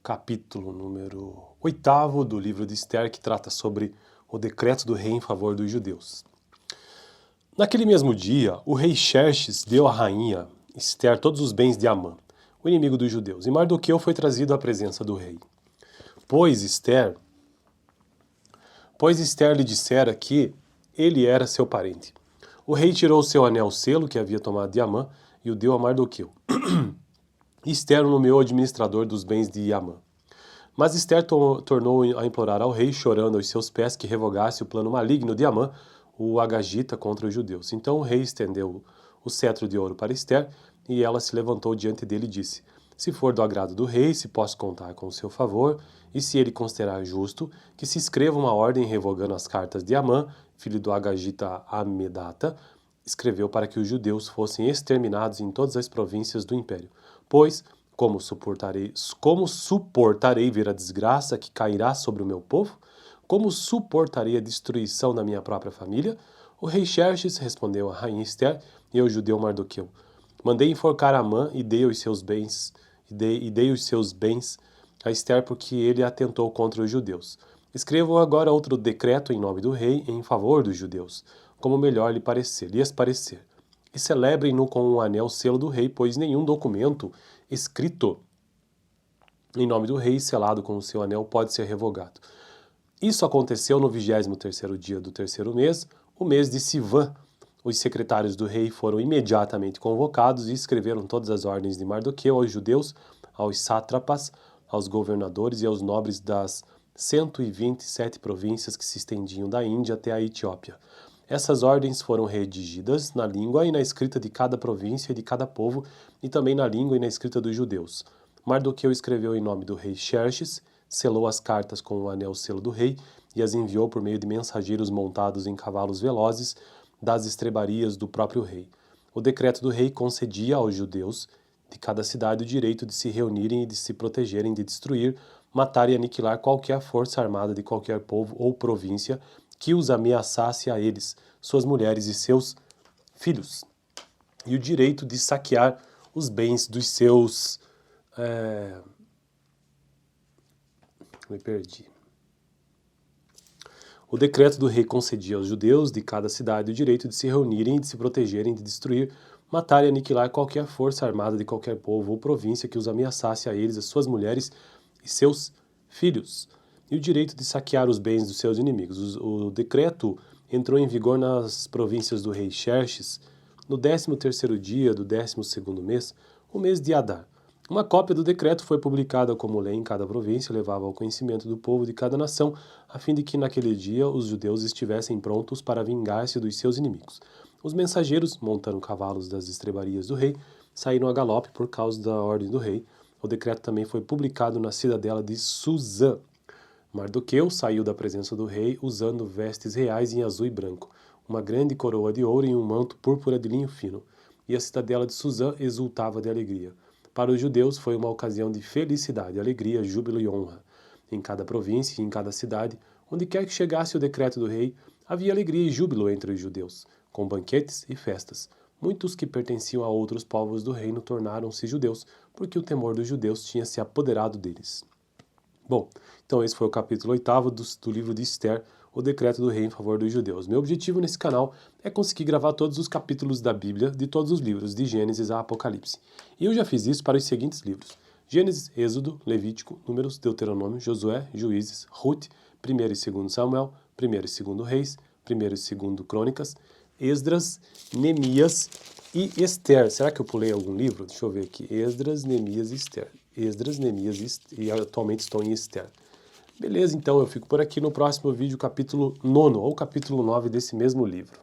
capítulo número 8º do livro de Esther, que trata sobre o decreto do rei em favor dos judeus. Naquele mesmo dia, o rei Xerxes deu à rainha Esther todos os bens de Amã, o inimigo dos judeus, e Mardoqueu foi trazido à presença do rei. Pois Esther lhe dissera que ele era seu parente. O rei tirou o seu anel-selo que havia tomado de Amã e o deu a Mardoqueu. Esther o nomeou administrador dos bens de Amã. Mas Esther tornou a implorar ao rei, chorando aos seus pés, que revogasse o plano maligno de Amã, o agagita, contra os judeus. Então o rei estendeu o cetro de ouro para Esther, e ela se levantou diante dele e disse: Se for do agrado do rei, se posso contar com o seu favor, e se ele considerar justo, que se escreva uma ordem revogando as cartas de Amã, filho do agagita Amedata, escreveu para que os judeus fossem exterminados em todas as províncias do império. Pois, como suportarei ver a desgraça que cairá sobre o meu povo? Como suportarei a destruição da minha própria família? O rei Xerxes respondeu à rainha Esther e ao judeu Mardoqueu: Mandei enforcar Amã e dei os seus bens a Esther, porque ele atentou contra os judeus. Escrevam agora outro decreto em nome do rei em favor dos judeus, como melhor lhes parecer. E celebrem-no com um anel-selo do rei, pois nenhum documento escrito em nome do rei e selado com o seu anel pode ser revogado. Isso aconteceu no 23º dia do terceiro mês, o mês de Sivan. Os secretários do rei foram imediatamente convocados e escreveram todas as ordens de Mardoqueu aos judeus, aos sátrapas, aos governadores e aos nobres das 127 províncias que se estendiam da Índia até a Etiópia. Essas ordens foram redigidas na língua e na escrita de cada província e de cada povo, e também na língua e na escrita dos judeus. Mardoqueu escreveu em nome do rei Xerxes, selou as cartas com o anel-selo do rei e as enviou por meio de mensageiros montados em cavalos velozes das estrebarias do próprio rei. O decreto do rei concedia aos judeus de cada cidade o direito de se reunirem e de se protegerem, de destruir, matar e aniquilar qualquer força armada de qualquer povo ou província que os ameaçasse a eles, suas mulheres e seus filhos, e o direito de saquear os bens dos seus... O decreto do rei concedia aos judeus de cada cidade o direito de se reunirem, de se protegerem, de destruir, matar e aniquilar qualquer força armada de qualquer povo ou província que os ameaçasse a eles, as suas mulheres e seus filhos, e o direito de saquear os bens dos seus inimigos. O decreto entrou em vigor nas províncias do rei Xerxes no 13º dia do 12º mês, o mês de Adar. Uma cópia do decreto foi publicada como lei em cada província e levava ao conhecimento do povo de cada nação, a fim de que naquele dia os judeus estivessem prontos para vingar-se dos seus inimigos. Os mensageiros, montando cavalos das estrebarias do rei, saíram a galope por causa da ordem do rei. O decreto também foi publicado na cidadela de Suzã. Mardoqueu saiu da presença do rei usando vestes reais em azul e branco, uma grande coroa de ouro e um manto púrpura de linho fino. E a cidadela de Suzã exultava de alegria. Para os judeus foi uma ocasião de felicidade, alegria, júbilo e honra. Em cada província e em cada cidade, onde quer que chegasse o decreto do rei, havia alegria e júbilo entre os judeus, com banquetes e festas. Muitos que pertenciam a outros povos do reino tornaram-se judeus, porque o temor dos judeus tinha se apoderado deles. Bom, então esse foi o capítulo 8º do livro de Esther, o decreto do rei em favor dos judeus. Meu objetivo nesse canal é conseguir gravar todos os capítulos da Bíblia, de todos os livros, de Gênesis a Apocalipse. E eu já fiz isso para os seguintes livros: Gênesis, Êxodo, Levítico, Números, Deuteronômio, Josué, Juízes, Ruth, 1º e 2º Samuel, 1º e 2º Reis, 1º e 2º Crônicas, Esdras, Neemias e Esther. Será que eu pulei algum livro? Deixa eu ver aqui. Esdras, Neemias e Esther. Esdras, Neemias e atualmente estou em Esther. Beleza, então eu fico por aqui no próximo vídeo, capítulo 9 ou capítulo 9 desse mesmo livro.